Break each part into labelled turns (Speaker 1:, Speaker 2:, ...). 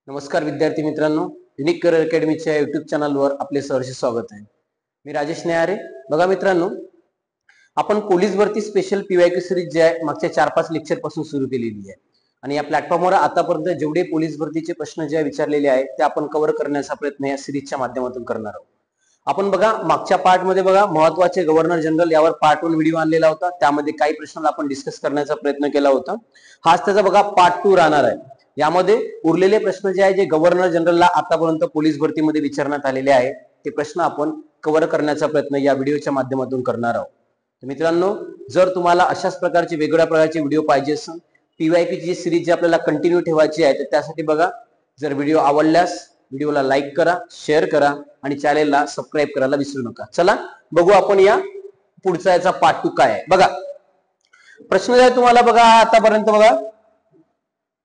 Speaker 1: नमस्कार विद्यार्थी मित्रांनो, युनिक करिअर अकॅडमीच्या युट्यूब चॅनलवर आपले सहर्ष स्वागत आहे। मी राजेश न्याहारे। बघा मित्रांनो, आपण पोलीस भरती स्पेशल पीवायक्यू सिरीज जे आहे मागच्या 4-5 लेक्चर पासून सुरू केलेली आहे आणि या प्लॅटफॉर्मवर आतापर्यंत जेवढे पोलीस भरतीचे प्रश्न जे विचारलेले आहेत ते आपण कव्हर करण्याचा प्रयत्न या सिरीजच्या माध्यमातून करणार आहोत। आपण बघा मागच्या पार्ट मध्ये बघा महत्त्वाचे गव्हर्नर जनरल यावर पार्ट 1 व्हिडिओ आणलेला होता, त्यामध्ये काही प्रश्न आपण डिस्कस करण्याचा प्रयत्न केला होता। हाच त्याचा बघा पार्ट 2 राहणार आहे। यामध्ये उरलेले प्रश्न जे आहे जे गव्हर्नर जनरलला आतापर्यंत पोलीस भरतीमध्ये विचारण्यात आलेले आहे ते प्रश्न आपण कव्हर करण्याचा प्रयत्न या व्हिडिओच्या माध्यमातून करणार आहोत। तर मित्रांनो, जर तुम्हाला अशाच प्रकारचे वेगवेगळ्या प्रकारचे व्हिडिओ पाहिजे असेल, पीवायक्यू ची सीरीज जी आपल्याला कंटिन्यू ठेवायची आहे, तर त्यासाठी बघा जर व्हिडिओ आवडल्यास व्हिडिओला लाईक करा, शेअर करा आणि चॅनलला सबस्क्राइब करायला विसरू नका। चला बघू आपण या पुढचा याचा पार्ट 2 काय आहे। बघा प्रश्न जे तुम्हाला बघा आतापर्यंत बघा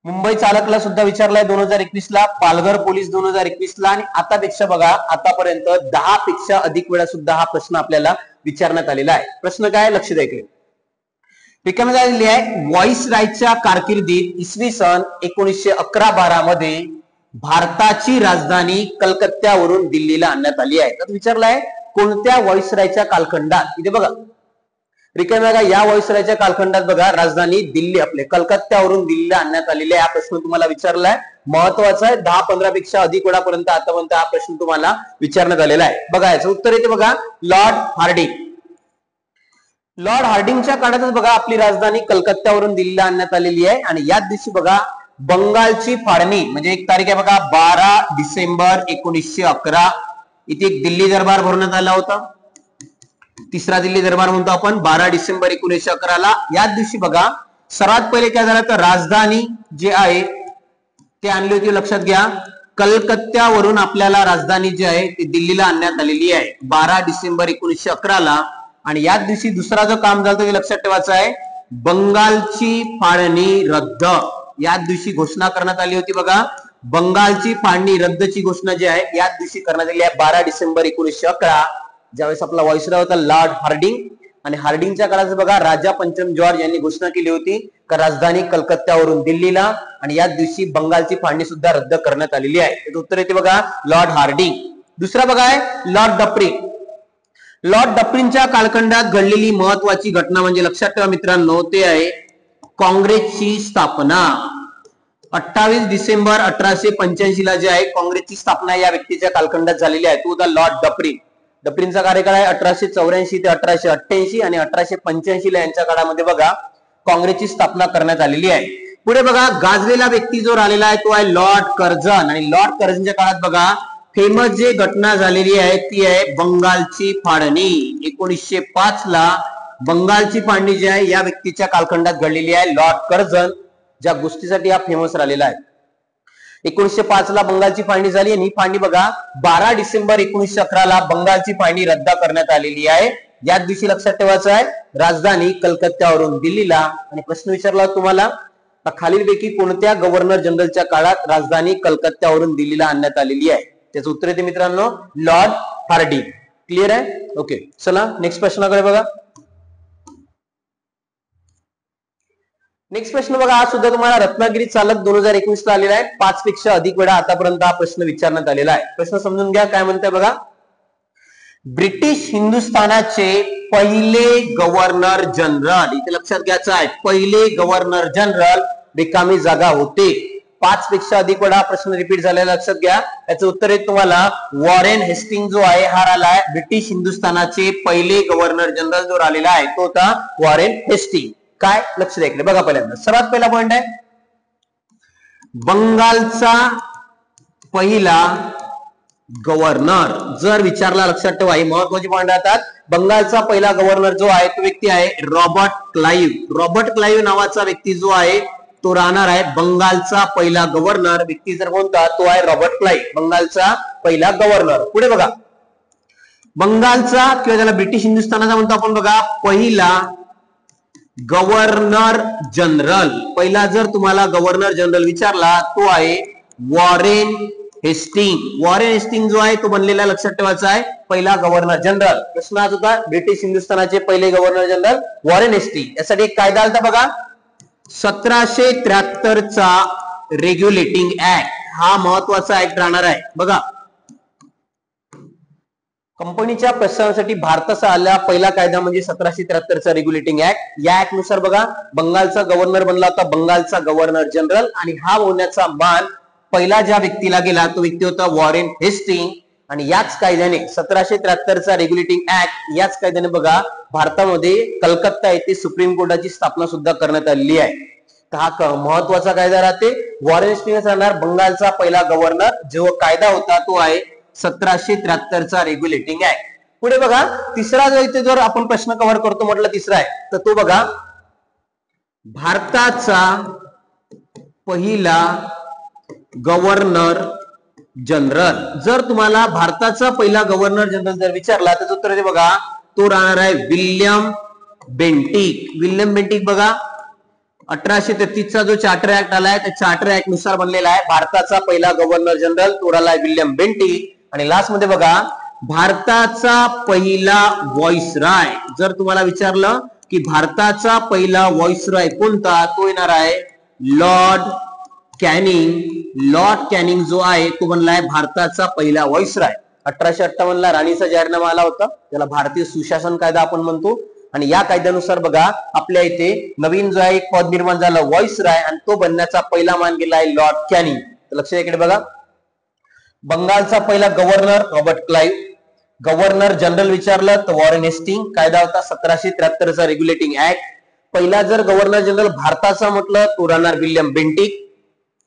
Speaker 1: मुंबई चालकला सुद्धा विचारलाय 2021 ला, पालघर पोलीस 2021 ला आणि आतापेक्षा बघा आतापर्यंत 10 पेक्षा अधिक वेळा सुद्धा हा प्रश्न आपल्याला विचारण्यात आलेला आहे। प्रश्न काय लक्ष द्या इकडे। रिकामी झालेली आहे, व्हॉइस रायच्या कारकिर्दीत इसवी सन 1911-12 मध्ये भारताची राजधानी कलकत्त्यावरून दिल्लीला आणण्यात आली आहे। तर विचारलाय कोणत्या व्हॉइस रायच्या कालखंडात। इथे बघा रिकामी बघा या व्हॉइसरायच्या कालखंडात बघा राजधानी दिल्ली आपले कलकत्त्यावरून दिल्लीला आणण्यात आलेले आहे। हा प्रश्न तुम्हाला विचारलाय, महत्वाचा आहे। 10-15 पेक्षा अधिक वेळापर्यंत आतापर्यंत हा प्रश्न तुम्हाला विचारण्यात आलेला आहे। बघा याचं उत्तर येते बघा लॉर्ड हार्डिंग। लॉर्ड हार्डिंगच्या काळातच बघा आपली राजधानी कलकत्त्यावरून दिल्लीला आणण्यात आलेली आहे आणि याच दिवशी बघा बंगालची फाळणी म्हणजे एक तारीख आहे बघा 12 डिसेंबर 1911 इथे एक दिल्ली दरबार भरवण्यात आला होता। तिसरा दिल्ली दरबार म्हणतो आपण 12 डिसेंबर 1911 ला। याच दिवशी बघा सर्वात पहिले काय झालं तर राजधानी जे आहे ते आणली होती, लक्षात घ्या कलकत्त्यावरून आपल्याला राजधानी जी आहे ती दिल्लीला आणण्यात आलेली आहे 12 डिसेंबर 1911 ला। आणि याच दिवशी दुसरा जो काम झालं ते लक्षात ठेवायचं आहे, बंगालची फाळणी रद्द याच दिवशी घोषणा करण्यात आली होती बघा। बंगालची फाळणी रद्दची घोषणा जी आहे याच दिवशी करण्यात आली आहे 12 डिसेंबर 1911, ज्यावेळेस आपला व्हॉइसरॉय होता लॉर्ड हार्डिंग। आणि हार्डिंगच्या काळात बघा राजा पंचम जॉर्ज यांनी घोषणा केली होती की राजधानी कलकत्त्यावरून दिल्लीला आणि याच दिवशी बंगालची फाळणी सुद्धा रद्द करण्यात आलेली आहे। त्याचं उत्तर येते बघा लॉर्ड हार्डिंग। दुसरा बघा आहे लॉर्ड डप्रिन। लॉर्ड डप्रिनच्या कालखंडात घडलेली महत्वाची घटना म्हणजे लक्षात ठेवा मित्रांनो ते आहे काँग्रेसची स्थापना। 28 डिसेंबर 1885 ला जे आहे काँग्रेसची स्थापना या व्यक्तीच्या कालखंडात झालेली आहे, तो होता लॉर्ड डप्रिन। डप्रिनचा कार्यकाळ आहे 1884 ते 1888 आणि 1885 ला यांच्या काळामध्ये बघा काँग्रेसची स्थापना करण्यात आलेली आहे। पुढे बघा गाजलेला व्यक्ती जो राहिलेला आहे तो आहे लॉर्ड कर्झन आणि लॉर्ड कर्झनच्या काळात बघा फेमस जे घटना झालेली आहे ती आहे बंगालची फाळणी। 1905 ला बंगालची फाळणी जी आहे या व्यक्तीच्या कालखंडात घडलेली आहे लॉर्ड कर्झन, ज्या गोष्टीसाठी हा फेमस राहिलेला आहे। 1905 ला बंगालची फाळणी झाली आणि ही फाळणी बघा 12 डिसेंबर 1911 ला बंगालची फाळणी रद्द करण्यात आलेली आहे। याच दिवशी लक्षात ठेवायचं आहे राजधानी कलकत्त्यावरून दिल्लीला। आणि प्रश्न विचारला तुम्हाला खालीलपैकी कोणत्या गव्हर्नर जनरलच्या काळात राजधानी कलकत्त्यावरून दिल्लीला आणण्यात आलेली आहे। त्याचं उत्तर येते मित्रांनो लॉर्ड हार्डिंग। क्लिअर आहे? ओके, चला नेक्स्ट प्रश्नाकडे बघा। नेक्स्ट प्रश्न बघा हा सुद्धा तुम्हाला रत्नागिरी चालक 2021 ला आलेला आहे। 5 पेक्षा अधिक वेळा आतापर्यंत हा प्रश्न विचारण्यात आलेला आहे। प्रश्न समजून घ्या काय म्हणताय बघा। ब्रिटिश हिंदुस्थानाचे पहिले गव्हर्नर जनरल, इथे लक्षात घ्यायचं आहे पहिले गव्हर्नर जनरल रिकामी जागा होते। 5 पेक्षा अधिक वेळा प्रश्न रिपीट झालेला लक्षात घ्या। याचं उत्तर आहे तुम्हाला वॉरेन हेस्टिंग जो आहे हा राहिलाय ब्रिटिश हिंदुस्थानाचे पहिले गव्हर्नर जनरल जो राहिलेला आहे तो होता वॉरेन हेस्टिंग। काय लक्ष द्या इकडे बघा। पहिल्यांदा सर्वात पहिला पॉइंट आहे बंगालचा पहिला गव्हर्नर जर विचारला लक्षात ठेवा, ही महत्वाची पॉइंट राहतात। बंगालचा पहिला गव्हर्नर जो आहे तो व्यक्ती आहे रॉबर्ट क्लाइव्ह। रॉबर्ट क्लाइव्ह नावाचा व्यक्ती जो आहे तो राहणार आहे बंगालचा पहिला गव्हर्नर। व्यक्ती जर कोणता तो आहे रॉबर्ट क्लाइव्ह, बंगालचा पहिला गव्हर्नर। पुढे बघा बंगालचा किंवा ज्याला ब्रिटिश हिंदुस्थानाचा म्हणतो आपण बघा पहिला गव्हर्नर जनरल। पहिला जर तुम्हाला गव्हर्नर जनरल विचारला तो आहे वॉरेन हेस्टिंग। वॉरेन हेस्टिंग जो आहे तो बनलेला लक्षात ठेवायचा आहे पहिला गव्हर्नर जनरल। प्रश्न आज होता ब्रिटिश हिंदुस्थानाचे पहिले गव्हर्नर जनरल वॉरेन हेस्टिंग। यासाठी एक कायदा आलता बघा 1773 चा रेग्युलेटिंग ऍक्ट। हा महत्वाचा ऍक्ट राहणार आहे बघा. कंपनीच्या प्रशासनासाठी भारताचा आलेला पहिला कायदा म्हणजे 1773चा रेग्युलेटिंग ऍक्ट. या ऍक्ट नुसार बघा बंगालचा गव्हर्नर बनला होता बंगालचा गव्हर्नर जनरल, आणि हा होण्याचा मान पहिला ज्या व्यक्तीला गेला तो व्यक्ती होता वॉरेन हेस्टिंग. आणि याच कायद्याने 1773चा रेग्युलेटिंग ऍक्ट याच कायद्याने बघा भारतामध्ये कलकत्ता येथे सुप्रीम कोर्टाची स्थापना सुद्धा करण्यात आलेली आहे. तर हा महत्वाचा कायदा राहते. वॉरेन हेस्टिंग्स राहणार बंगालचा पहिला गव्हर्नर. जो कायदा होता तो आहे 1773चा रेग्युलेटिंग ऍक्ट. पुढे बघा तिसरा जो इथे जर आपण प्रश्न कव्हर करतो म्हटलं तिसरा आहे तर तो बघा भारताचा पहिला गव्हर्नर जनरल. जर तुम्हाला भारताचा पहिला गव्हर्नर जनरल जर विचारला तर उत्तर आहे बघा तो राहणार आहे विल्यम बेंटिक. विल्यम बेंटिक बघा 1833चा जो चार्टर ऍक्ट आलाय त्या चार्टर ऍक्ट नुसार बनलेला आहे भारताचा पहिला गव्हर्नर जनरल तो राहिला विल्यम बेंटिक. आणि लास्ट मध्ये बघा भारताचा पहिला व्हॉइसरॉय. जर तुम्हाला विचारलं की भारताचा पहिला व्हॉइसरॉय कोणता तो येणार आहे लॉर्ड कॅनिंग. लॉर्ड कॅनिंग जो आहे तो बनलाय भारताचा पहिला व्हॉइसरॉय. 1858ला राणीचा जाहीरनामा आला होता त्याला भारतीय सुशासन कायदा आपण म्हणतो. आणि या कायद्यानुसार बघा आपल्या इथे नवीन जो आहे एक पद निर्माण झालं व्हॉइसरॉय आणि तो बनण्याचा पहिला मान गेला आहे लॉर्ड कॅनिंग. लक्ष इकडे बघा बंगालचा पहिला governor Robert Clive. Governor general विचारलं तर वॉरेन हेस्टिंग. कायदा होता 1773चा रेग्युलेटिंग ऍक्ट. पहिला जर गव्हर्नर जनरल भारताचा म्हटलं तो राहणार विल्यम बेंटिक.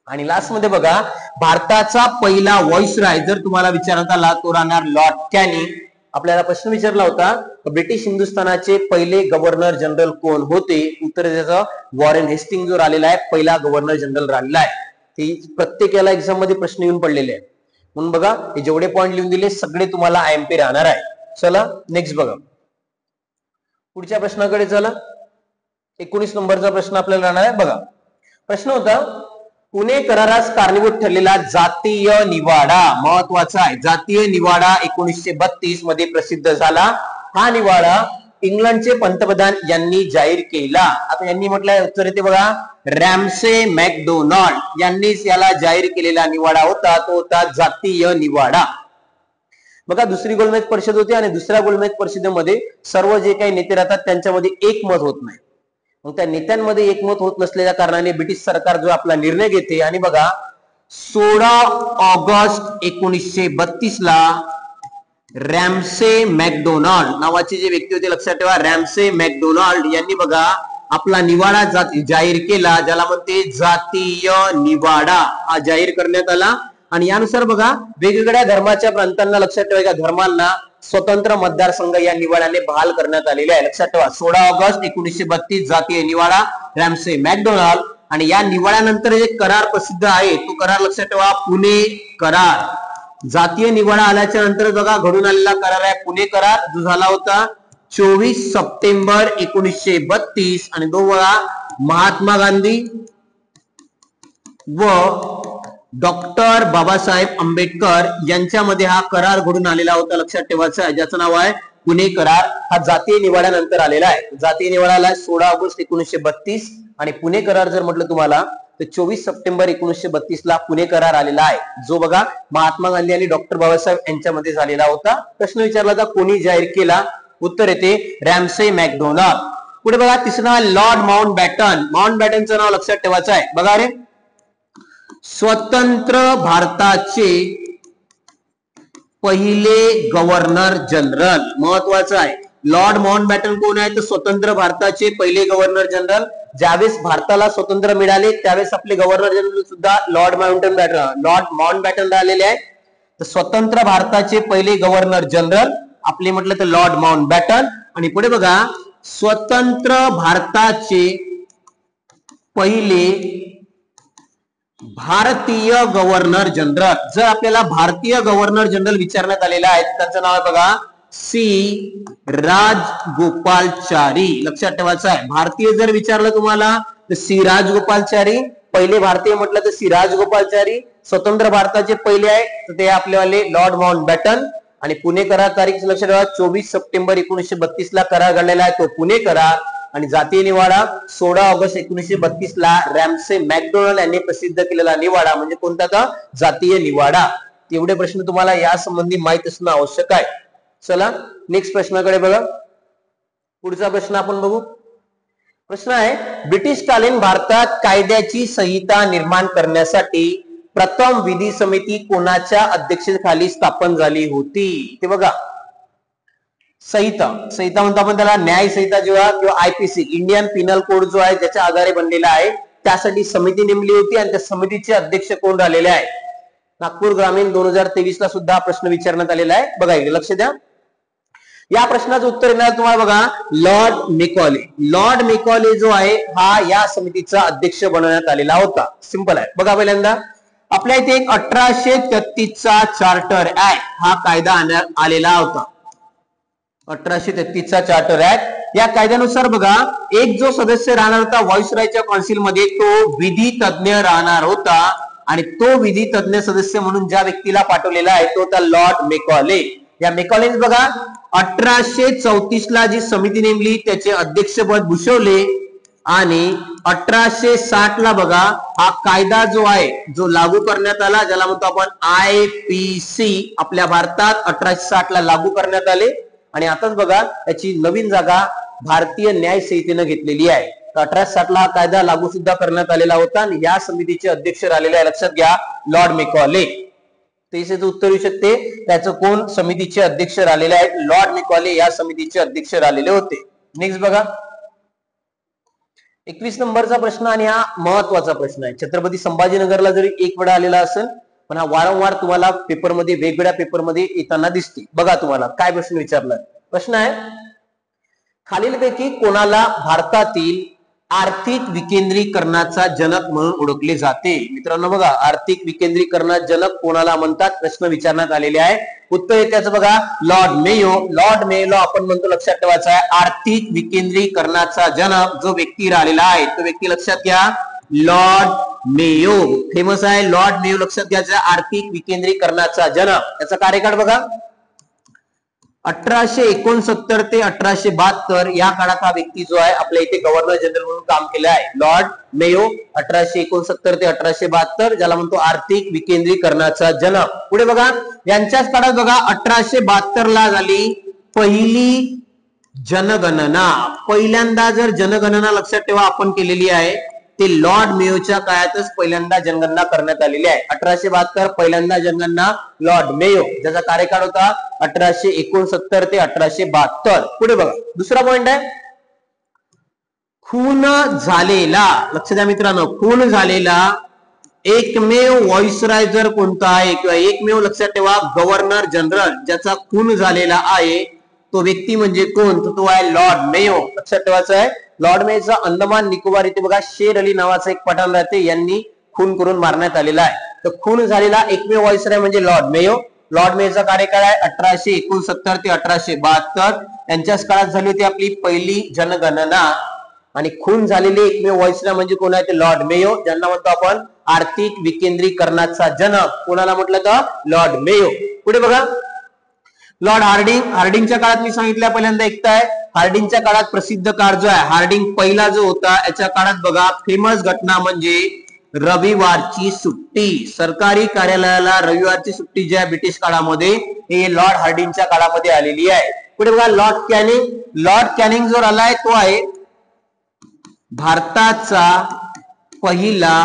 Speaker 1: आणि लास्ट मध्ये बघा भारताचा पहिला व्हॉइसरॉय जर तुम्हाला विचारण्यात आला तो राहणार लॉर्ड कॅनिंग. आपल्याला प्रश्न विचारला होता ब्रिटिश हिंदुस्थानाचे पहिले गव्हर्नर जनरल कोण होते. उत्तर त्याचं वॉरेन हेस्टिंग जो राहिलेला आहे पहिला गव्हर्नर जनरल राहिलेला आहे. ते प्रत्येक याला एक्झाम मध्ये प्रश्न येऊन पडलेले आहेत म्हणून बघा हे जेवढे पॉईंट लिहून दिले सगळे तुम्हाला आयएमपी राहणार आहे. चला नेक्स्ट बघा पुढच्या प्रश्नाकडे. चला 19 नंबरचा प्रश्न आपल्याला राहणार आहे बघा. प्रश्न होता पुणे करारास कारणीभूत ठरलेला जातीय निवाडा. महत्वाचा आहे जातीय निवाडा 1932 मध्ये प्रसिद्ध झाला. हा निवाडा इंग्लंडचे पंतप्रधान यांनी जाहीर केला. आता यांनी म्हटलंय उत्तर येते बघा रॅमसे मॅकडोनाल्ड यांनीच याला जाहीर केलेला निवाडा होता तो होता जातीय निवाडा. बघा दुसरी गोलमेज परिषद होती आणि दुसऱ्या गोलमेज परिषदेमध्ये सर्व जे काही नेते राहतात त्यांच्यामध्ये एकमत होत नाही. मग त्या नेत्यांमध्ये एकमत होत नसलेल्या कारणाने ब्रिटिश सरकार जो आपला निर्णय घेते आणि बघा 16 ऑगस्ट 1932 ला रॅमसे मॅकडोनाल्ड नावाचे जे व्यक्ती होते लक्षात ठेवा रॅमसे मॅकडोनाल्ड यांनी बघा आपला निवाडा जाहीर केला ज्याला म्हणते जातीय निवाडा. हा जाहीर करण्यात आला आणि यानुसार बघा वेगवेगळ्या धर्माच्या प्रांतांना लक्षात ठेवा धर्मांना स्वतंत्र मतदारसंघ या निवाड्याने बहाल करण्यात आलेले आहे. लक्षात ठेवा 16 ऑगस्ट 1932 जातीय निवाडा रॅमसे मॅकडोनाल्ड. आणि या निवाड्यानंतर एक करार प्रसिद्ध आहे तो करार लक्षात ठेवा पुणे करार. जातीय निवाडा आल्याच्या नंतर बघा घडून आलेला करार आहे पुणे करार जो झाला होता 24 सप्टेंबर 1932. आणि तो बघा महात्मा गांधी व डॉक्टर बाबासाहेब आंबेडकर यांच्यामध्ये हा करार घडून आलेला होता. लक्षात ठेवायचा आहे ज्याचं नाव आहे पुणे करार. हा जातीय निवाड्यानंतर आलेला आहे. जातीय निवाडा 16 ऑगस्ट 1932 आणि पुणे करार जर म्हटलं तुम्हाला तर 24 सप्टेंबर 1932 ला पुणे करार आलेला आहे जो बघा महात्मा गांधी आणि डॉक्टर बाबासाहेब यांच्यामध्ये झालेला होता. प्रश्न विचारला होता कोणी जाहीर केला. उत्तर येते रॅमसे मॅकडोनाल्ड. पुढे बघा तिसरा लॉर्ड माउंटबॅटन. माउंटबॅटनचं नाव लक्षात ठेवायचं आहे. बघा रे स्वतंत्र भारताचे पहिले गव्हर्नर जनरल. महत्वाचं आहे लॉर्ड माउंटबॅटन कोण आहे तर स्वतंत्र भारताचे पहिले गव्हर्नर जनरल. ज्यावेळेस भारताला स्वतंत्र मिळाले त्यावेळेस आपले गव्हर्नर जनरल सुद्धा लॉर्ड माउंटबॅटन राहिलेले आहे. तर स्वतंत्र भारताचे पहिले गव्हर्नर जनरल आपले म्हटलं तर लॉर्ड माउंटबॅटन. आणि पुढे बघा स्वतंत्र भारताचे पहिले भारतीय गव्हर्नर जनरल. जर आपल्याला भारतीय गव्हर्नर जनरल विचारण्यात आलेला आहे त्यांचं नाव आहे बघा सी राजगोपालचारी. लक्षात ठेवायचं आहे भारतीय जर विचारलं तुम्हाला तर सी राजगोपालचारी. पहिले भारतीय म्हटलं तर सी राजगोपालचारी. स्वतंत्र भारताचे पहिले आहे तर ते आपलेवाले लॉर्ड माउंटबॅटन. आणि पुणे करार तारीख लक्षात ठेवा 24 सप्टेंबर 1932 ला करार घडलेला आहे तो पुणे करार. आणि जातीय निवाडा 16 ऑगस्ट 1932 ला रॅमसे मॅकडोनाल्ड यांनी प्रसिद्ध केलेला निवाडा म्हणजे कोणता का जातीय निवाडा. एवढे प्रश्न तुम्हाला या संबंधी माहित असणं आवश्यक आहे. चला नेक्स्ट प्रश्नाकडे बघा. पुढचा प्रश्न आपण बघू. प्रश्न आहे ब्रिटिशकालीन भारतात कायद्याची संहिता निर्माण करण्यासाठी प्रथम विधी समिती कोणाच्या अध्यक्षतेखाली स्थापन झाली होती ते बघा. संहिता म्हणतो आपण त्याला न्याय संहिता किंवा आयपीसी इंडियन पिनल कोड जो आहे ज्याच्या आधारे बनलेला आहे त्यासाठी समिती नेमली होती आणि त्या समितीचे अध्यक्ष कोण राहिलेले आहे. नागपूर ग्रामीण 2023 ला सुद्धा प्रश्न विचारण्यात आलेला आहे बघा. लक्ष द्या. या प्रश्नाचं उत्तर येणार तुम्हाला बघा लॉर्ड मेकॉले. लॉर्ड मेकॉले जो आहे हा या समितीचा अध्यक्ष बनवण्यात आलेला होता. सिंपल आहे बघा. पहिल्यांदा आपल्या इथे एक 1833 चा चार्टर ऍक्ट हा कायदा आणण्यात आलेला होता. 1833 चा चार्टर ऍक्ट. या कायद्यानुसार बघा एक जो सदस्य राहणार होता व्हाईसरॉयच्या काउन्सिल मध्ये तो विधी तज्ञ राहणार होता आणि तो विधी तज्ञ सदस्य म्हणून ज्या व्यक्तीला पाठवलेला आहे तो होता लॉर्ड मेकॉले. या मेकॉलेने बघा 1834 ला जी समिती नेमली त्याचे अध्यक्षपद भूषवले आणि 1860 ला बघा हा कायदा जो आहे जो लागू करण्यात आला ज्याला म्हणतो आपण आयपीसी आपल्या भारतात 1860 ला लागू करण्यात आले आणि आताच बघा याची नवीन जागा भारतीय न्याय संहितेने घेतलेली आहे. 1860 ला हा कायदा लागू सुद्धा करण्यात आलेला होता आणि या समितीचे अध्यक्ष राहिलेले आहे लक्षात घ्या लॉर्ड मेकॉले. त्याचं उत्तर येऊ शकते त्याचं कोण समितीचे अध्यक्ष राहिलेले आहेत लॉर्ड मेकॉले या समितीचे अध्यक्ष राहिलेले होते. नेक्स्ट बघा 21 नंबरचा प्रश्न आणि हा महत्वाचा प्रश्न आहे. छत्रपती संभाजीनगरला जरी एक वेळा आलेला असेल पण हा वारंवार तुम्हाला पेपरमध्ये वेगवेगळ्या पेपरमध्ये येताना दिसते. बघा तुम्हाला काय प्रश्न विचारलाय. प्रश्न आहे खालीलपैकी कोणाला भारतातील आर्थिक विकेंद्रीकरणाचा जनक म्हणून ओळखले जाते. मित्रांनो बघा आर्थिक विकेंद्रीकरणाचा जनक कोणाला म्हणतात प्रश्न विचारण्यात आलेले आहे. उत्तर आहे त्याचं बघा लॉर्ड मेयो. लॉर्ड मेयोला आपण म्हणतो लक्षात ठेवायचा आहे आर्थिक विकेंद्रीकरणाचा जनक जो व्यक्ती राहिलेला आहे तो व्यक्ती लक्षात घ्या लॉर्ड मेयो. फेमस आहे लॉर्ड मेयो लक्षात घ्यायचा. आर्थिक विकेंद्रीकरणाचा जनक. याचा कार्यकाळ बघा 1869 ते 1872 या काळात हा व्यक्ती जो आहे आपल्या इथे गव्हर्नर जनरल म्हणून काम केलं आहे. लॉर्ड मेयो 1869 ते 1872 ज्याला म्हणतो आर्थिक विकेंद्रीकरणाचा जनक. पुढे बघा यांच्याच काळात बघा 1872 ला झाली पहिली जनगणना. पहिल्यांदा जर जनगणना लक्षात ठेवा आपण केलेली आहे ते लॉर्ड मेयोच्या काळातच पहिल्यांदा जनगणना करण्यात आलेली आहे. 1872 पहिल्यांदा जनगणना लॉर्ड मेयो ज्याचा कार्यकाळ होता 1869 ते 1872. पुढे बघा दुसरा पॉइंट आहे खून झालेला. लक्ष द्या मित्रांनो खून झालेला एकमेव व्हाईसरॉय जर कोणता आहे किंवा एकमेव लक्षात ठेवा गव्हर्नर जनरल ज्याचा खून झालेला आहे तो व्यक्ती म्हणजे कोण तो आहे लॉर्ड मेयो. लक्षात ठेवायचा आहे लॉर्ड मेयोचा अंदमान निकोबार इथे बघा शेर अली नावाचा एक पठाण राहते यांनी खून करून मारण्यात आलेला आहे. तर खून झालेला एकमेव व्हाईसरॉय म्हणजे लॉर्ड मेयो. लॉर्ड मेयोचा कार्यकाळ आहे 1869 ते 1872. यांच्याच काळात झाली होती आपली पहिली जनगणना आणि खून झालेले एकमेव व्हाईसरॉय म्हणजे कोण आहे ते लॉर्ड मेयो ज्यांना म्हणतो आपण आर्थिक विकेंद्रीकरणाचा जनक. कोणाला म्हटलं तर लॉर्ड मेयो. पुढे बघा लॉर्ड हार्डिंग. हार्डिंगच्या काळात मी सांगितलं पहिल्यांदा ऐकताय हार्डिंगच्या काळात प्रसिद्ध कार जो आहे हार्डिंग पहिला जो होता याच्या काळात बघा फेमस घटना म्हणजे रविवारची सुट्टी. सरकारी कार्यालयाला रविवारची सुट्टी जी आहे ब्रिटिश काळामध्ये हे लॉर्ड हार्डिंगच्या काळामध्ये आलेली आहे. पुढे बघा लॉर्ड कॅनिंग. लॉर्ड कॅनिंग जो आलाय तो आहे भारताचा पहिला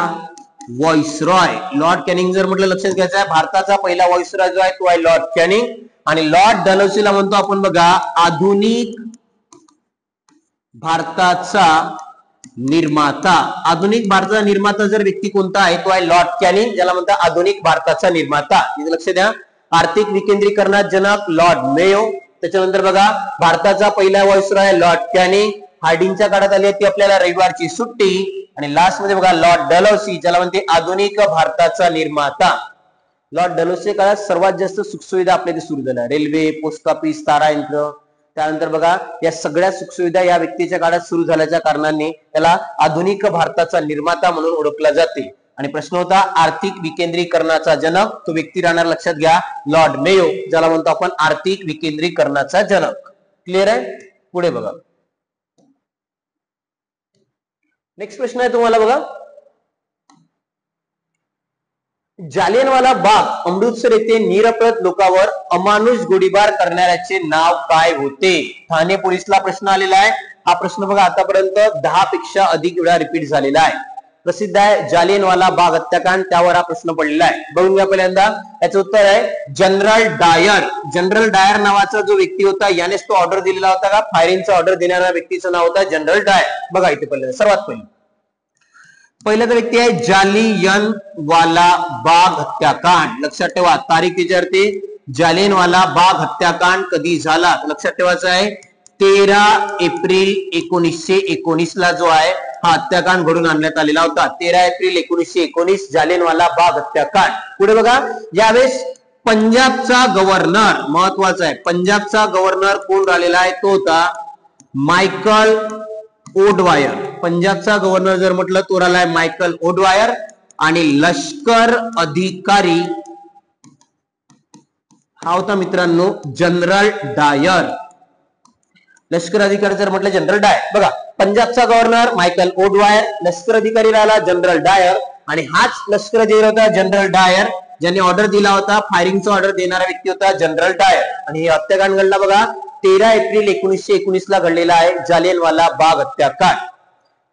Speaker 1: व्हाईसरॉय. लॉर्ड कॅनिंग जर म्हटलं लक्षात घ्यायचं आहे भारताचा पहिला व्हाईसरॉय जो आहे तो आहे लॉर्ड कॅनिंग. आणि लॉर्ड डलहौसीला म्हणतो आपण बघा आधुनिक भारताचा निर्माता. आधुनिक भारताचा निर्माता जर व्यक्ती कोणता आहे तो आहे लॉर्ड कॅनिंग ज्याला म्हणतात आधुनिक भारताचा निर्माता. लक्ष द्या आर्थिक विकेंद्रीकरणात जनक लॉर्ड मेयो. त्याच्यानंतर बघा भारताचा पहिला व्हाईसरॉय लॉर्ड कॅनिंग. हार्डिंगच्या काळात आली ती आपल्याला रविवारची सुट्टी आणि लास्ट मध्ये बघा लॉर्ड डलहौसी ज्याला म्हणते आधुनिक भारताचा निर्माता. लॉर्ड डलहौसी काळात सर्वात जास्त सुखसुविधा आपल्या इथे सुरू झाल्या रेल्वे पोस्ट ऑफिस तारा यंत्र. त्यानंतर बघा या सगळ्या सुखसुविधा या व्यक्तीच्या काळात सुरू झाल्याच्या कारणाने त्याला आधुनिक भारताचा निर्माता म्हणून ओळखला जाते. आणि प्रश्न होता आर्थिक विकेंद्रीकरणाचा जनक तो व्यक्ती राहणार लक्षात घ्या लॉर्ड मेयो ज्याला म्हणतो आपण आर्थिक विकेंद्रीकरणाचा जनक. क्लिअर आहे. पुढे बघा नेक्स्ट प्रश्न आहे तुम्हाला बघा, जालियनवाला बाग अमृतसर येथे निरपराध लोकांवर अमानुष गोळीबार करणाऱ्याचे नाव काय होते? ठाणे पोलिसला प्रश्न आलेला आहे. हा प्रश्न बघा आतापर्यंत 10 पेक्षा अधिक वेळा रिपीट झालेला आहे. प्रसिद्ध आहे जालियनवाला बाग हत्याकांड, त्यावर हा प्रश्न पडलेला आहे. बघून घ्या पहिल्यांदा. याचं उत्तर आहे जनरल डायर. जनरल डायर नावाचा जो व्यक्ती होता यानेच तो ऑर्डर दिलेला होता का? फायरिंगचा ऑर्डर देणाऱ्या व्यक्तीचं नाव होता जनरल डायर. बघा इथे पहिल्यांदा सर्वात पहिला व्यक्ती आहे जालियनवाला बाग हत्याकांड. लक्षात ठेवा तारीख विचारते, जालियनवाला बाग हत्याकांड कधी झाला? लक्षात ठेवायचं आहे 13 एप्रिल 1919 ला जो आहे हा हत्याकांड घडून आणण्यात आलेला होता. 13 एप्रिल 1919 जालियनवाला बाग हत्याकांड. पुढे बघा, यावेळेस पंजाबचा गव्हर्नर, महत्वाचा आहे, पंजाबचा गव्हर्नर कोण राहिलेला आहे? तो होता मायकल ओडवायर. पंजाबचा गव्हर्नर जर म्हटलं तो राहिलाय मायकल ओडवायर. आणि लष्कर अधिकारी हा होता मित्रांनो जनरल डायर. लष्कर अधिकारी जर म्हटलं जनरल डायर. बघा, पंजाबचा गव्हर्नर मायकल ओडवायर, लष्कर अधिकारी राहिला जनरल डायर. आणि हाच लष्कर अधिकारी होता जनरल डायर, ज्यांनी ऑर्डर दिला होता, फायरिंगचा ऑर्डर देणारा व्यक्ती होता जनरल डायर. आणि हे हत्याकांड घडला बघा 13 एप्रिल 1919 ला घडलेला आहे जालियनवाला बाग हत्याकांड.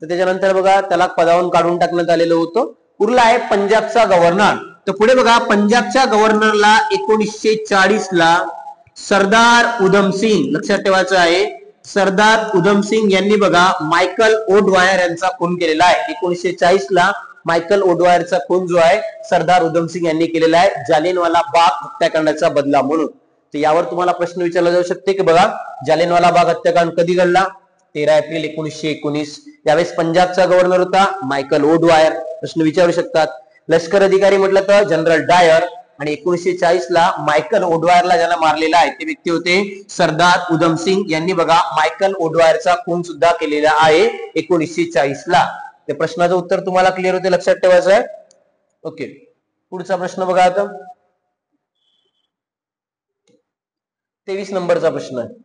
Speaker 1: तर त्याच्यानंतर बघा त्याला पदावरून काढून टाकण्यात आलेलं होतं. उरला आहे पंजाबचा गव्हर्नर. तर पुढे बघा, पंजाबच्या गव्हर्नरला 1940 ला सरदार उधम सिंग, लक्षात ठेवायचं आहे, सरदार उधम सिंग यांनी बघा मायकल ओडवायर यांचा खून केलेला आहे. 1940 ला मायकल ओडवायरचा खून जो आहे सरदार उधम सिंग यांनी केलेला आहे जालियनवाला बाग हत्याकांडाचा बदला म्हणून. तर यावर तुम्हाला प्रश्न विचारला जाऊ शकते की बघा जालियनवाला बाग हत्याकांड कधी घडला? 13 एप्रिल 1919. यावेळेस पंजाबचा गव्हर्नर होता मायकल ओडवायर. प्रश्न विचारू शकतात. लष्कर अधिकारी म्हटलं तर जनरल डायर. आणि 1940 ला मायकल ओडवायरला ज्यांना मारलेला आहे ते व्यक्ती होते सरदार उधम सिंग. यांनी बघा मायकल ओडवायरचा खून सुद्धा केलेला आहे 1940 ला. ते प्रश्नाचं उत्तर तुम्हाला क्लिअर होते, लक्षात ठेवायचं आहे. ओके, पुढचा प्रश्न बघा आता 23 नंबरचा प्रश्न आहे.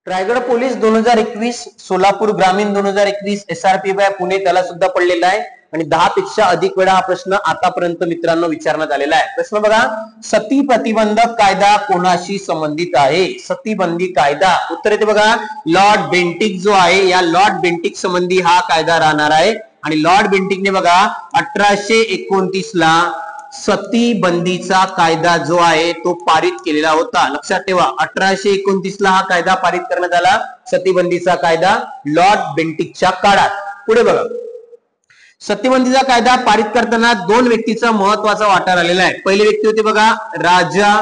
Speaker 1: रायगड पोलीस 2021, सोलापूर ग्रामीण 2021, SRPF पुणे त्याला सुद्धा पडलेला आहे. आणि 10 पेक्षा अधिक वेळा हा प्रश्न आतापर्यंत मित्रांनो विचारण्यात आलेला आहे. प्रश्न बघा, सती प्रतिबंधक कायदा कोणाशी संबंधित आहे? सतीबंदी कायदा. उत्तर येते बघा लॉर्ड बेंटिक जो आहे, या लॉर्ड बेंटिक संबंधी हा कायदा राहणार आहे. आणि लॉर्ड बेंटिकने बघा 1829 ला सती बंदीचा कायदा जो आहे तो पारित केलेला होता. लक्षात ठेवा 1829 ला हा कायदा पारित करण्यात आला, सतीबंदीचा कायदा लॉर्ड बेंटिकच्या काळात. पुढे बघा, सतीबंदीचा कायदा पारित करताना 2 व्यक्तीचा महत्वाचा वाटा राहिलेला आहे. पहिले व्यक्ती होते बघा राजा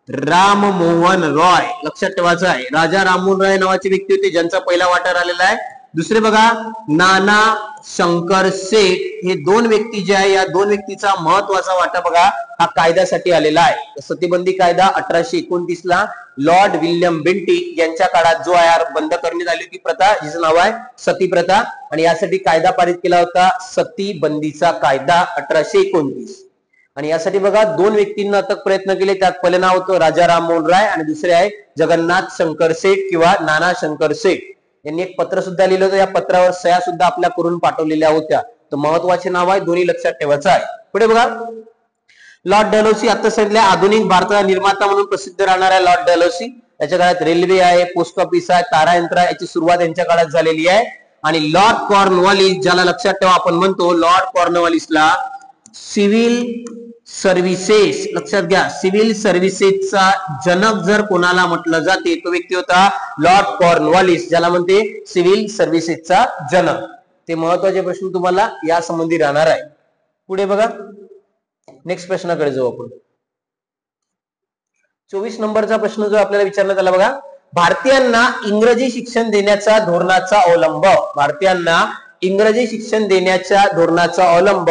Speaker 1: राममोहन रॉय. लक्षात ठेवायचं आहे, राजा राममोहन रॉय नावाचे व्यक्ती होते ज्यांचा पहिला वाटा राहिलेला आहे. दुसरे बघा नाना शंकर सेठ. हे 2 व्यक्ती जे आहे या 2 व्यक्तीचा महत्वाचा वाटा बघा हा कायद्यासाठी आलेला आहे. सतीबंदी कायदा 1829 ला लॉर्ड विल्यम बेंटिक यांच्या काळात जो आहे बंद करण्यात आली होती प्रथा, जिचं नाव आहे सती प्रथा. आणि यासाठी कायदा पारित केला होता सतीबंदीचा कायदा 1829. आणि यासाठी बघा 2 व्यक्तींना अथक प्रयत्न केले. त्यात पहिले नाव होतं राजा राममोहन राय आणि दुसरे आहे जगन्नाथ शंकर सेठ किंवा नाना शंकर सेठ. यांनी एक पत्र सुद्धा लिहिलं होतं, या पत्रावर सह्या सुद्धा आपल्या करून पाठवलेल्या होत्या. तर महत्वाचे नाव आहे, दोन्ही लक्षात ठेवायचं आहे. पुढे बघा, लॉर्ड डलहौसी आता सांगितलं आधुनिक भारताचा निर्माता म्हणून प्रसिद्ध राहणार आहे लॉर्ड डलहौसी. याच्या काळात रेल्वे आहे, पोस्ट ऑफिस आहे, तारा यंत्र आहे, याची सुरुवात यांच्या काळात झालेली आहे. आणि लॉर्ड कॉर्नवॉलिस, ज्याला लक्षात ठेवा आपण म्हणतो लॉर्ड कॉर्नवॉलिसला सिव्हिल सर्व्हिसेस, लक्षात घ्या सिव्हिल सर्व्हिसेसचा जनक जर कोणाला म्हटलं जाते तो व्यक्ती होता लॉर्ड कॉर्नवॉलिस, ज्याला म्हणते सिव्हिल सर्व्हिसेसचा जनक. ते महत्वाचे प्रश्न तुम्हाला या संबंधी राहणार आहे. पुढे बघा, नेक्स्ट प्रश्नाकडे जाऊ आपण. 24 नंबरचा प्रश्न जो आपल्याला विचारण्यात आला बघा, भारतीयांना इंग्रजी शिक्षण देण्याचा धोरणाचा अवलंब, भारतीयांना इंग्रजी शिक्षण देण्याच्या धोरणाचा अवलंब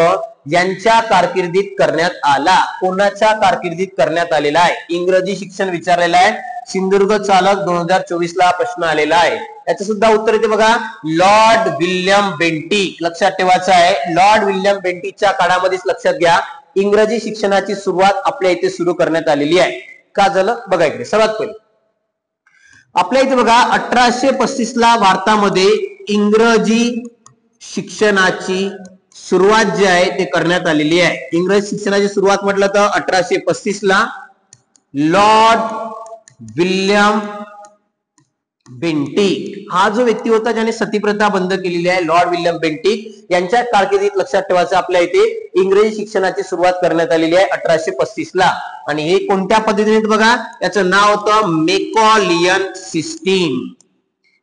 Speaker 1: यांच्या कारकिर्दीत करण्यात आला. कोणाच्या कारकिर्दीत करण्यात आलेला आहे? इंग्रजी शिक्षण विचारलेला आहे. सिंधुदुर्ग चालक 2024 ला प्रश्न आलेला आहे. याचं सुद्धा उत्तर येते बघा लॉर्ड विल्यम बेंटिक. लक्षात ठेवायचं आहे लॉर्ड विल्यम बेंटिकच्या काळामध्येच लक्षात घ्या इंग्रजी शिक्षणाची सुरुवात आपल्या इथे सुरू करण्यात आलेली आहे. का झालं बघा इकडे. सर्वात पहिले आपल्या इथे बघा 1835 ला भारतामध्ये इंग्रजी शिक्षणाची सुरुवात जी आहे ते करण्यात आलेली आहे. इंग्रजी शिक्षणाची सुरुवात म्हटलं तर 1835 ला लॉर्ड विल्यम बेंटिक हा जो व्यक्ती होता ज्याने सतीप्रथा बंद केलेली आहे, लॉर्ड विल्यम बेंटिक यांच्या कारकिर्दीत लक्षात ठेवायचं आपल्या इथे इंग्रजी शिक्षणाची सुरुवात करण्यात आलेली आहे 1835 ला. आणि हे कोणत्या पद्धतीने बघा, याचं नाव होतं मेकॉलियन सिस्टीम.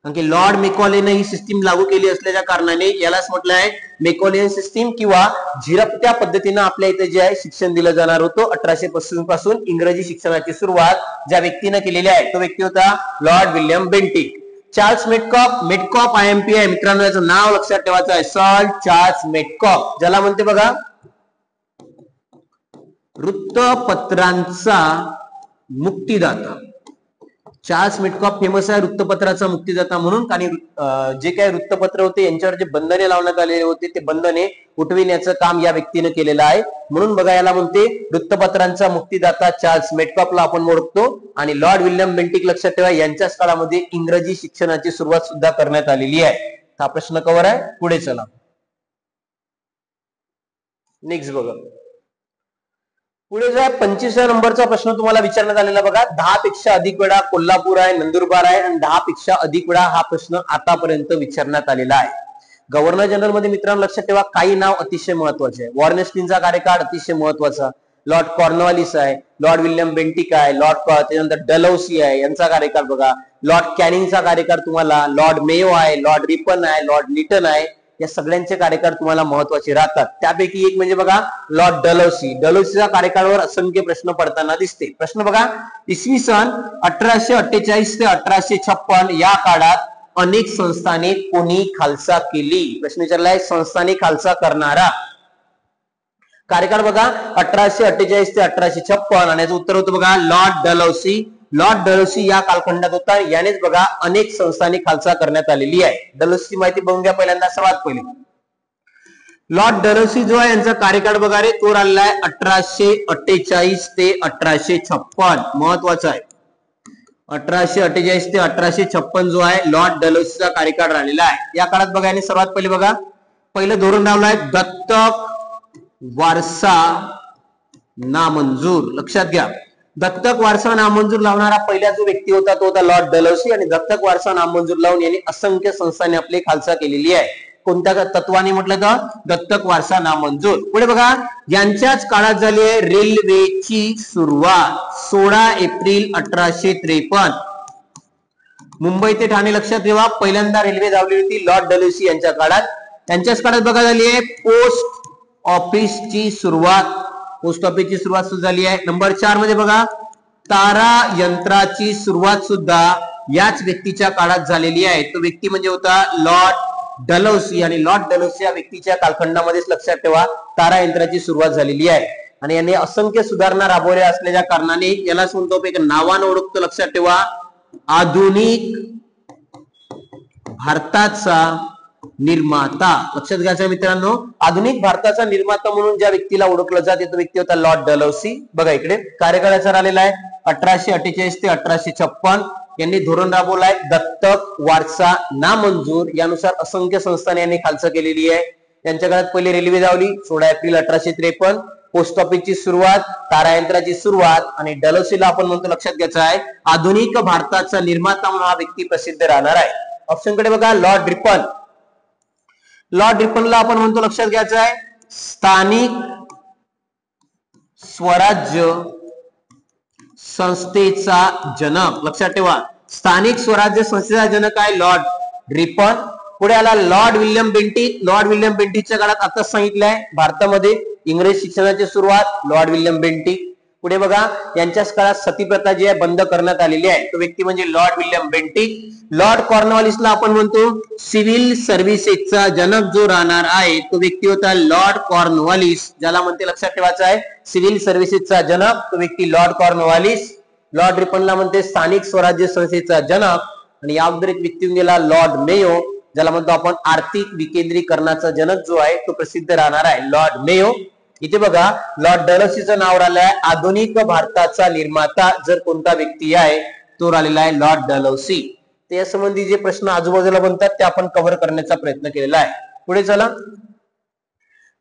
Speaker 1: कारण की लॉर्ड मेकॉलेने ही सिस्टीम लागू केली असल्याच्या कारणाने यालाच म्हटलं आहे मेकॉलियन सिस्टीम किंवा झिरपत्या पद्धतीनं आपल्या इथे जे आहे शिक्षण दिलं जाणार होतं. 1835 पासून इंग्रजी शिक्षणाची सुरुवात ज्या व्यक्तीने केलेली आहे तो व्यक्ती होता Lord William Bentinck. Charles Metcalfe, Metcalfe IMP आहे मित्रांनो, याचं नाव लक्षात ठेवायचं आहे सर चार्ल्स मेटकॉफ, ज्याला म्हणते बघा वृत्तपत्रांचा मुक्तिदाता. चार्ल्स मेटकॉफ फेमस आहे वृत्तपत्राचा मुक्तिदाता म्हणून, आणि जे काही वृत्तपत्र होते यांच्यावर जे बंधने लावण्यात आलेले होते ते बंधने उठविण्याचं काम या व्यक्तीने केलेलं आहे. म्हणून बघा याला म्हणते वृत्तपत्रांचा मुक्तिदाता चार्ल्स मेटकॉफला आपण ओळखतो. आणि लॉर्ड विल्यम बेंटिक लक्षात ठेवा यांच्याच काळामध्ये इंग्रजी शिक्षणाची सुरुवात सुद्धा करण्यात आलेली आहे. हा प्रश्न कव्हर आहे. पुढे चला, नेक्स्ट बघा. पुढे जो आहे 25व्या नंबरचा प्रश्न तुम्हाला विचारण्यात आलेला बघा. 10 पेक्षा अधिक वेळा कोल्हापूर आहे, नंदुरबार आहे आणि 10 पेक्षा अधिक वेळा हा प्रश्न आतापर्यंत विचारण्यात आलेला आहे. गव्हर्नर जनरल मध्ये मित्रांनो लक्षात ठेवा काही नाव अतिशय महत्वाचे आहे. वॉरेन हेस्टिंग्जचा कार्यकाळ अतिशय महत्वाचा, लॉर्ड कॉर्नवालिस आहे, लॉर्ड विल्यम बेंटिक आहे, त्याच्यानंतर डलहौसी आहे यांचा कार्यकाळ बघा. लॉर्ड कॅनिंगचा कार्यकाळ तुम्हाला, लॉर्ड मेयो आहे, लॉर्ड रिपन आहे, लॉर्ड लिटन आहे, या सगळ्यांचे कार्यकाळ तुम्हाला महत्वाचे राहतात. त्यापैकी एक म्हणजे बघा लॉर्ड डलहौसी. डलहौसीच्या कार्यकाळावर असंख्य प्रश्न पडताना दिसते. प्रश्न बघा, इसवी सन 1848 ते 1856 या काळात अनेक संस्थाने कोणी खालसा केली. प्रश्न विचारलाय संस्थाने खालसा करणारा. कार्यकाळ बघा 1848 ते 1856 आणि याचं उत्तर होतं बघा लॉर्ड डलहौसी. लॉर्ड डलहौसी या कालखंडात होता, यानेच बघा अनेक संस्थांनी खालसा करण्यात आलेली आहे. डलहौसी माहिती बघून घ्या पहिल्यांदा. सर्वात पहिले लॉर्ड डलहौसी जो आहे यांचा कार्यकाळ बघा रे तो राहिला आहे 1848 ते 1856. महत्वाचा आहे 1848 ते 1856 जो आहे लॉर्ड डलहौसीचा कार्यकाळ राहिलेला आहे. या काळात बघा यांनी सर्वात पहिले बघा पहिलं धोरण लावलंय दत्तक वारसा नामंजूर. लक्षात घ्या दत्तक वारसा नामंजूर लावणारा पहिला जो व्यक्ती होता तो होता लॉर्ड डलहौसी. आणि दत्तक वारसा नामंजूर लावून यांनी असंख्य संस्थांनी आपली खालसा केलेली आहे. कोणत्या तत्वाने म्हटलं तर दत्तक वारसा नामंजूर. पुढे बघा यांच्याच काळात झाली आहे रेल्वेची सुरुवात 16 एप्रिल 1853. मुंबई ते ठाणे लक्षात ठेवा पहिल्यांदा रेल्वे धावली होती लॉर्ड डलहौसी यांच्या काळात. त्यांच्याच काळात बघा झाली आहे पोस्ट ऑफिसची सुरुवात. पोस्ट ऑफिसची सुरुवात सुद्धा झाली आहे. नंबर 4 मध्ये बघा तारा यंत्राची सुरुवात सुद्धा याच व्यक्तीच्या काळात झालेली आहे. तो व्यक्ती म्हणजे होता लॉर्ड डलहौसी. आणि लॉर्ड डलहौसी या व्यक्तीच्या कालखंडामध्येच लक्षात ठेवा तारा यंत्राची सुरुवात झालेली आहे. आणि याने असंख्य सुधारणा राबवल्या असल्याच्या कारणाने याला म्हणतो एक नावानं ओळखतो. लक्षात ठेवा आधुनिक भारताचा निर्माता. लक्षात घ्यायचं मित्रांनो आधुनिक भारताचा निर्माता म्हणून ज्या व्यक्तीला ओळखलं जाते तो व्यक्ती होता लॉर्ड डलहौसी. बघा इकडे कार्यकाळाचा राहिलेला आहे 1848 ते 1856. यांनी धोरण राबवलाय दत्तक वारसा नामंजूर. यानुसार असंख्य संस्थांनी यांनी खालसा केलेली आहे. त्यांच्या काळात पहिले रेल्वे धावली 16 एप्रिल 1853. पोस्ट ऑफिसची सुरुवात, तारा यंत्राची सुरुवात. आणि डलहौसीला आपण म्हणतो लक्षात घ्यायचं आहे आधुनिक भारताचा निर्माता म्हणून हा व्यक्ती प्रसिद्ध राहणार आहे. ऑप्शन कडे बघा लॉर्ड रिपन. लॉर्ड रिपनला आपण म्हणतो लक्षात घ्यायचं आहे स्थानिक स्वराज्य संस्थेचा जनक. लक्षात ठेवा स्थानिक स्वराज्य संस्थेचा जनक आहे लॉर्ड रिपन. पुढे आला Lord William Bentinck. Lord William बेंटिकच्या काळात आता सांगितलंय भारतामध्ये इंग्रजी शिक्षणाची सुरुवात लॉर्ड विल्यम बेंटिक. पुढे बघा यांच्याच काळात सतीप्रथा जी आहे बंद करण्यात आलेली आहे. तो व्यक्ती म्हणजे लॉर्ड विल्यम बेंटिक. लॉर्ड कॉर्नवालिसला आपण म्हणतो सिव्हिल सर्व्हिसेसचा जनक जो राहणार आहे तो व्यक्ती होता लॉर्ड कॉर्नवालिस. ज्याला म्हणते लक्षात ठेवायचं आहे सिव्हिल सर्व्हिसेसचा जनक तो व्यक्ती लॉर्ड कॉर्नवालिस. लॉर्ड रिपनला म्हणते स्थानिक स्वराज्य संस्थेचा जनक. आणि याबद्दल एक व्यक्ती गेला लॉर्ड मेयो ज्याला म्हणतो आपण आर्थिक विकेंद्रीकरणाचा जनक जो आहे तो प्रसिद्ध राहणार आहे लॉर्ड मेयो. इथे बघा लॉर्ड डलहौसीचं नाव राहिलंय आधुनिक भारताचा निर्माता जर कोणता व्यक्ती आहे उत्तर आलेला आहे लॉर्ड डलहौसी. त्या संबंधी जे प्रश्न आजूबाजूला बनतात ते आपण कव्हर करण्याचा प्रयत्न केलेला आहे. पुढे चला,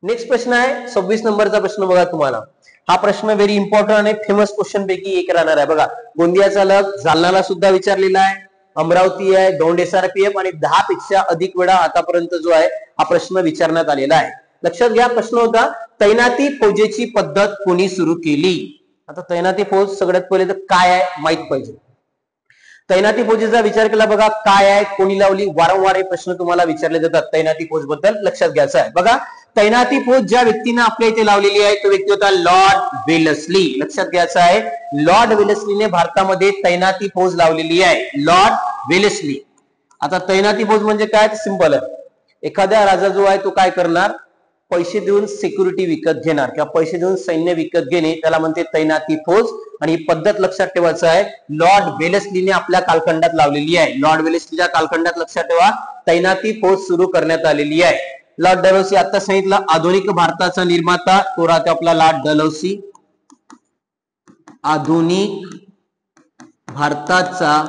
Speaker 1: नेक्स्ट प्रश्न आहे 26 नंबरचा प्रश्न. बघा तुम्हाला हा प्रश्न व्हेरी इम्पॉर्टंट आणि फेमस क्वेश्चन पैकी एक राहणार आहे. बघा, गोंदियाचा लग जालनाला सुद्धा विचारलेला आहे, अमरावती आहे, दौंड SRPF आणि 10 पेक्षा अधिक वेळा आतापर्यंत जो आहे हा प्रश्न विचारण्यात आलेला आहे. लक्षात घ्या, प्रश्न होता तैनाती फौजेची पद्धत कोणी सुरू केली. आता तैनाती फौज सगळ्यात पहिले तर काय आहे माहित पाहिजे. तैनाती फौजेचा विचार केला, बघा काय आहे, कोणी लावली, वारंवार हे प्रश्न तुम्हाला विचारले जातात तैनाती फौज बद्दल. लक्षात घ्यायचं आहे. बघा, तैनाती फौज ज्या व्यक्तीने आपल्या इथे लावलेली आहे तो व्यक्ती होता लॉर्ड वेलस्ली. लक्षात घ्यायचं आहे, लॉर्ड वेलस्लीने भारतामध्ये तैनाती फौज लावलेली आहे, लॉर्ड वेलस्ली. आता तैनाती फौज म्हणजे काय, सिंपल आहे. एखाद्या राजा जो आहे तो काय करणार, पैसे देऊन सिक्युरिटी विकत घेणार किंवा पैसे देऊन सैन्य विकत घेणे, त्याला म्हणते तैनाती फौज. आणि ही पद्धत लक्षात ठेवायचं आहे लॉर्ड वेलस्लीने आपल्या कालखंडात लावलेली आहे. लॉर्ड वेलस्लीच्या कालखंडात लक्षात ठेवा तैनाती फौज सुरू करण्यात आलेली आहे. लॉर्ड डलहौसी आता सांगितलं आधुनिक भारताचा निर्माता, तो राहतो आपला लॉर्ड डलहौसी. आधुनिक भारताचा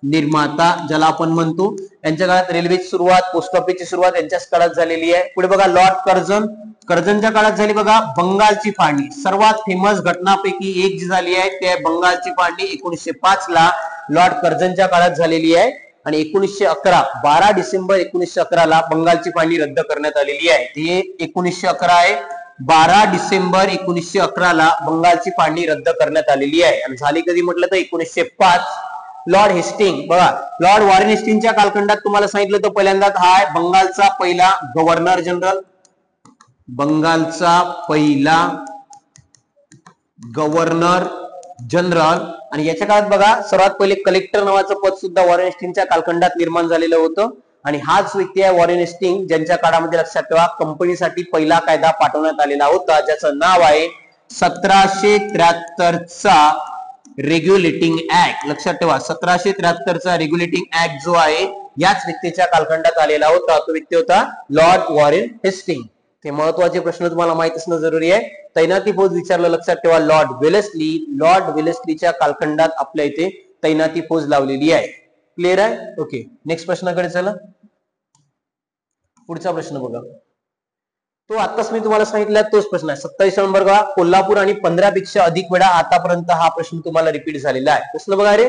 Speaker 1: निर्माता ज्याला आपण म्हणतो. यांच्या काळात रेल्वेची सुरुवात, पोस्ट ऑफिसची सुरुवात यांच्याच काळात झालेली आहे. पुढे बघा लॉर्ड कर्झन, कर्झनच्या काळात झाली बघा बंगालची फाळणी. सर्वात फेमस घटनापैकी एक जी झाली आहे ते बंगालची फाळणी 1905 ला लॉर्ड कर्झनच्या काळात झालेली आहे. आणि 1911 12 डिसेंबर 1911 ला बंगालची फाळणी रद्द करण्यात आलेली आहे. ते 1911 आहे, 12 डिसेंबर 1911 ला बंगालची फाळणी रद्द करण्यात आलेली आहे. आणि झाली कधी म्हटलं तर 1905. लॉर्ड हेस्टिंग, बघा लॉर्ड वॉरेन हेस्टिंगच्या कालखंडात तुम्हाला सांगितलं तर पहिल्यांदा हा आहे बंगालचा पहिला गव्हर्नर जनरल. बंगालचा पहिला गव्हर्नर जनरल. आणि याच्या काळात बघा सर्वात पहिले कलेक्टर नावाचं पद सुद्धा वॉरेन हेस्टिंगच्या कालखंडात निर्माण झालेलं होतं. आणि हाच व्यक्ती आहे वॉरेन हेस्टिंग ज्यांच्या काळामध्ये लक्षात ठेवा कंपनीसाठी पहिला कायदा पाठवण्यात आलेला होता, ज्याचं नाव आहे 1773 चा रेग्युलेटिंग ऍक्ट. लक्षात ठेवा 1773 चा रेग्युलेटिंग ऍक्ट जो आहे याच व्यक्तीच्या कालखंडात आलेला होता. तो व्यक्ती होता लॉर्ड वॉरेन हेस्टिंग. ते महत्वाचे प्रश्न तुम्हाला माहित असणं जरुरी आहे. तैनाती फौज विचारलं, लक्षात ठेवा लॉर्ड वेलस्ली. लॉर्ड वेलस्लीच्या कालखंडात आपल्या इथे तैनाती फौज लावलेली आहे. क्लिअर आहे? ओके, नेक्स्ट प्रश्नाकडे चला. पुढचा प्रश्न बघा, तो आताच मी तुम्हाला सांगितलं तोच प्रश्न आहे. 27 नंबर बघा, कोल्हापूर आणि 15 पेक्षा अधिक वेळा आतापर्यंत हा प्रश्न तुम्हाला रिपीट झालेला आहे. प्रश्न बघा रे,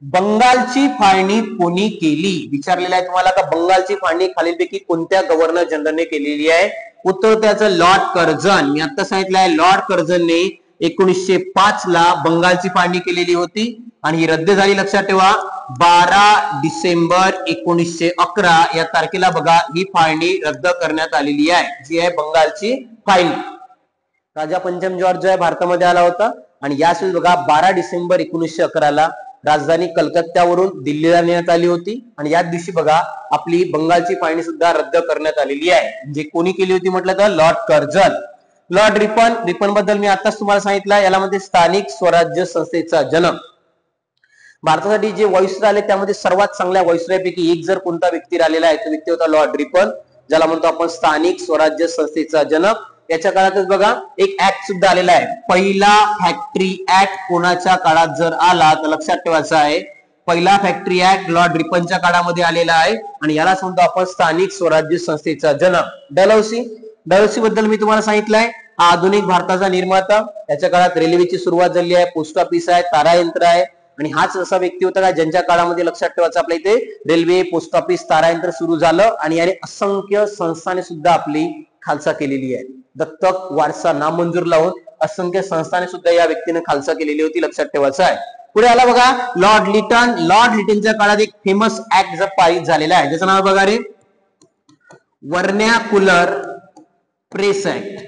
Speaker 1: बंगालची फाळणी कोणी केली विचारलेला आहे तुम्हाला. का बंगालची फाळणी खालीलपैकी कोणत्या गव्हर्नर जनरलने केलेली आहे? उत्तर त्याचं लॉर्ड कर्झन. मी आता सांगितलं आहे लॉर्ड कर्झनने 1905 ला बंगालची फाळणी केलेली होती आणि ही रद्द झाली. लक्षात ठेवा 12 डिसेंबर 1911 या तारखेला बघा ही फाळणी रद्द करण्यात आलेली आहे, जी आहे बंगालची फाळणी. राजा पंचम जॉर्ज जो आहे भारतामध्ये आला होता आणि याच बघा 12 डिसेंबर 1911 ला राजधानी कलकत्त्यावरून दिल्लीला नेण्यात आली होती. आणि याच दिवशी बघा आपली बंगालची फाळणी सुद्धा रद्द करण्यात आलेली आहे. म्हणजे कोणी केली होती म्हटलं तर Lord Curzon. Lord Ripon, Ripon बद्दल मी आताच तुम्हाला सांगितलं, याला मध्ये स्थानिक स्वराज्य संस्थेचा जन्म. भारतासाठी जे व्हाईसरॉय आले त्यामध्ये सर्वात चांगल्या व्हाईसरॉयपैकी एक जर कोणता व्यक्ती राहिलेला आहे तो व्यक्ती होता लॉर्ड रिपन, ज्याला म्हणतो आपण स्थानिक स्वराज्य संस्थेचा जन्म. याच्या काळातच बघा एक ऍक्ट सुद्धा आलेला आहे, पहिला फॅक्टरी ऍक्ट. कोणाच्या काळात जर आला तर लक्षात ठेवायचं आहे पहिला फॅक्टरी ऍक्ट लॉर्ड रिपनच्या काळामध्ये आलेला आहे आणि यालाच म्हणतो आपण स्थानिक स्वराज्य संस्थेचा जन्म. डलहौसी, डलहौसी बद्दल मी तुम्हाला सांगितलंय आधुनिक भारताचा निर्माता. याच्या काळात रेल्वेची सुरुवात झाली आहे, पोस्ट ऑफिस आहे, तारा यंत्र आहे. आणि हाच असा व्यक्ती होता का ज्यांच्या काळामध्ये लक्षात ठेवायचं आपल्या इथे रेल्वे, पोस्ट ऑफिस, तारा यंत्र सुरू झालं आणि याने असंख्य संस्थाने सुद्धा आपली खालसा केलेली आहे. दत्तक वारसा नामंजूर लावून असंख्य संस्थाने सुद्धा या व्यक्तीने खालसा केलेली होती. लक्षात ठेवायचं आहे. पुढे आला बघा लॉर्ड लिटन. लॉर्ड लिटनच्या काळात एक फेमस ऍक्ट जर पारित झालेला आहे ज्याचं नाव बघा रे vernacular press act.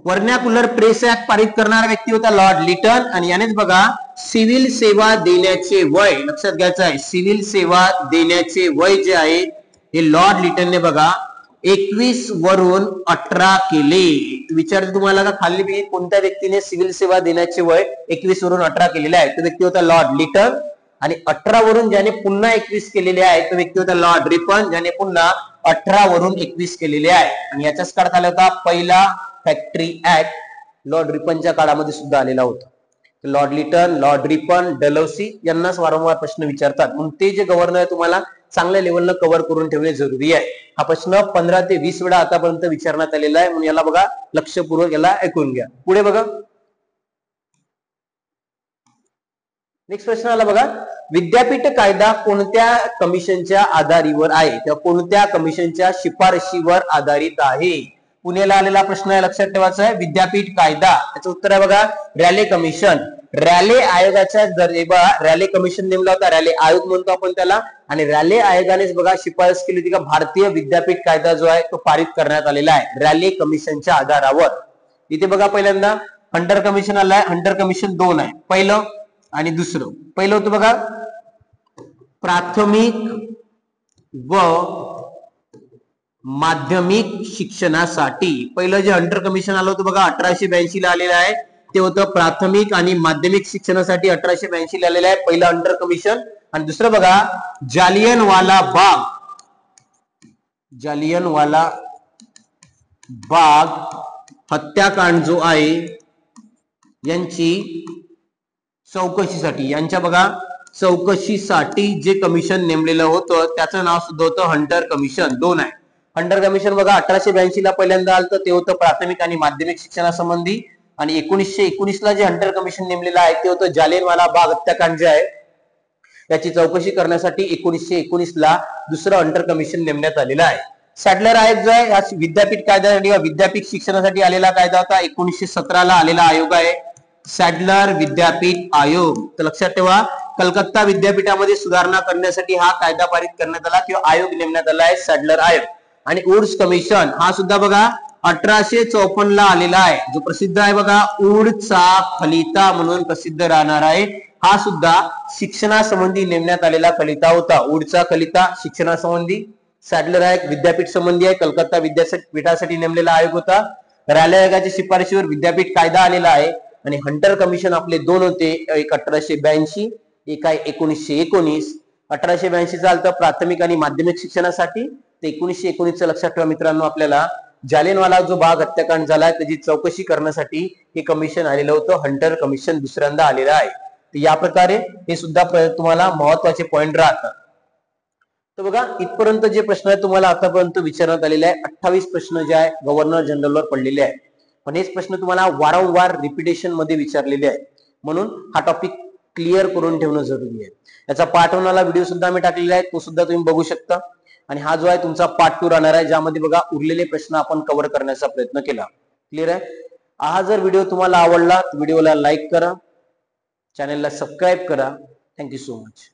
Speaker 1: Vernacular press act पारित करणारा व्यक्ती होता लॉर्ड लिटन आणि यानेच बघा सिव्हिल सेवा देण्याचे वय, लक्षात घ्यायचं आहे सिव्हिल सेवा देण्याचे वय जे आहे हे लॉर्ड लिटनने बघा 21 वरून 18 केले. विचारते तुम्हाला का खाली कोणत्या व्यक्तीने सिव्हिल सेवा देण्याचे वय 21 वरून 18 केलेले आहे? तो व्यक्ती होता लॉर्ड लिटन. आणि 18 वरून ज्याने पुन्हा 21 केलेले आहे तो व्यक्ती होता लॉर्ड रिपन, ज्याने पुन्हा 18 वरून 21 केलेले आहे. आणि याच्याच काळात आला होता पहिला फॅक्टरी ऍक्ट लॉर्ड रिपनच्या काळामध्ये सुद्धा आलेला होता. Lord Lytton, Lord Ripon, Dalhousie यांनाच वारंवार प्रश्न विचारतात. म्हणून ते जे गव्हर्नर आहे तुम्हाला चांगल्या लेवलनं कव्हर करून ठेवणे जरुरी आहे. हा प्रश्न 15 ते 20 वेळा आतापर्यंत विचारण्यात आलेला आहे, म्हणून याला बघा लक्षपूर्वक याला ऐकून घ्या. पुढे बघा नेक्स्ट प्रश्न आला बघा, विद्यापीठ कायदा कोणत्या कमिशनच्या आधारावर आहे किंवा कोणत्या कमिशनच्या शिफारशीवर आधारित आहे? पुण्याला आलेला प्रश्न आहे, लक्षात ठेवायचा आहे. विद्यापीठ कायदा याचं उत्तर आहे बघा रॅले कमिशन. रॅले आयोगाच्या रॅले कमिशन नेमला होता, रॅले आयोग म्हणतो आपण त्याला, आणि रॅले आयोगानेच बघा शिफारस केली होती का भारतीय विद्यापीठ कायदा जो आहे तो पारित करण्यात आलेला आहे रॅले कमिशनच्या आधारावर. इथे बघा पहिल्यांदा हंटर कमिशन आलाय. हंटर कमिशन 2 आहे, पहिलं आणि दुसरं. पहिलं होतं बघा प्राथमिक व माध्यमिक शिक्षणासाठी. पहिलं जे हंटर कमिशन आलं होतं बघा 1882 ला आलेलं आहे, ते होतं प्राथमिक आणि माध्यमिक शिक्षणासाठी 1882 ला आलेलं आहे पहिलं हंटर कमिशन. आणि दुसरं बघा जालियनवाला बाग. जालियनवाला बाग हत्याकांड जो आहे यांची चौकशीसाठी, यांच्या बघा चौकशीसाठी जे कमिशन नेमलेलं होतं त्याचं नाव सुद्धा होतं हंटर कमिशन. 2 आहे. हंटर कमिशन बघा 1882 ला पहिल्यांदा आलं, ते होतं प्राथमिक आणि माध्यमिक शिक्षणासंबंधी. आणि 1919 ला जे हंटर कमिशन नेमलेलं आहे ते होतं जालियनवाला बाग हत्याकांड जे आहे याची चौकशी करण्यासाठी 1919 ला दुसरं हंटर कमिशन नेमण्यात आलेलं आहे. सॅडलर आयोग जो आहे हा विद्यापीठ कायद्यासाठी विद्यापीठ शिक्षणासाठी आलेला कायदा होता. 1917 ला आलेला आयोग आहे सॅडलर विद्यापीठ आयोग. तर लक्षात ठेवा कलकत्ता विद्यापीठामध्ये सुधारणा करण्यासाठी हा कायदा पारित करण्यात आला किंवा आयोग नेमण्यात आला आहे सॅडलर आयोग. आणि वुड्स कमिशन हा सुद्धा बघा 1854 ला आलेला आहे, जो प्रसिद्ध आहे बघा वुड्सचा खलिता म्हणून प्रसिद्ध राहणार आहे. हा सुद्धा शिक्षणासंबंधी नेमण्यात आलेला खलिता होता. वुड्सचा खलिता शिक्षणासंबंधी, सॅडलर आयोग विद्यापीठ संबंधी आहे, कलकत्ता विद्यापीठासाठी नेमलेला आयोग होता. रॅले आयोगाच्या शिफारशीवर विद्यापीठ कायदा आलेला आहे. आणि हंटर कमिशन आपले 2 होते, एक 1882, एक आहे 1919. 1882 चालतं प्राथमिक आणि माध्यमिक शिक्षणासाठी, ते 1919 लक्षात ठेवा मित्रांनो. आपल्याला जालियनवाला जो बाग हत्याकांड झालाय त्याची चौकशी करण्यासाठी हे कमिशन आलेलं होतं, हंटर कमिशन दुसऱ्यांदा आलेलं आहे. तर या प्रकारे हे सुद्धा तुम्हाला महत्वाचे पॉइंट राहतात. तर बघा इथपर्यंत जे प्रश्न आहे तुम्हाला आतापर्यंत विचारण्यात आलेले आहे 28 प्रश्न जे आहे गव्हर्नर जनरलवर पडलेले आहे. पण हेच प्रश्न तुम्हाला वारंवार रिपिटेशन मध्ये विचारलेले आहे, म्हणून हा टॉपिक क्लिअर करून ठेवणं जरुरी आहे. याचा पार्ट 1 वाला व्हिडिओ सुद्धा मी टाकलेला आहे, तो सुद्धा तुम्ही बघू शकता. आणि हा जो आहे तुमचा पार्ट 2 राहणार आहे, ज्यामध्ये बघा उरलेले प्रश्न आपण कव्हर करण्याचा प्रयत्न केला. क्लिअर आहे. हा जर व्हिडिओ तुम्हाला आवडला तर व्हिडिओला लाईक करा, चॅनलला सबस्क्राईब करा. Thank you so much.